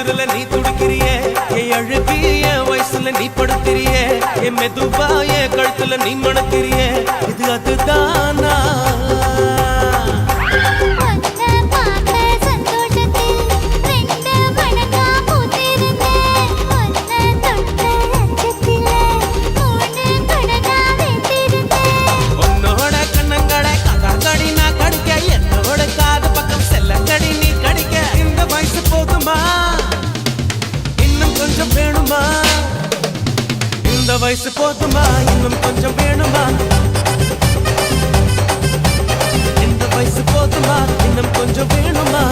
தொடுதல நீ துடிக்கிறியே என் அழுகி என் வயசுல நீ படுத்திரியே என் மெதுவா என் கழுத்துல நீ மணக்கிறியே இது அதுதானா இந்த வயசு போதுமா இன்னும் கொஞ்சம் வேணுமா இந்த வயசு போதுமா இன்னும் கொஞ்சம் வேணுமா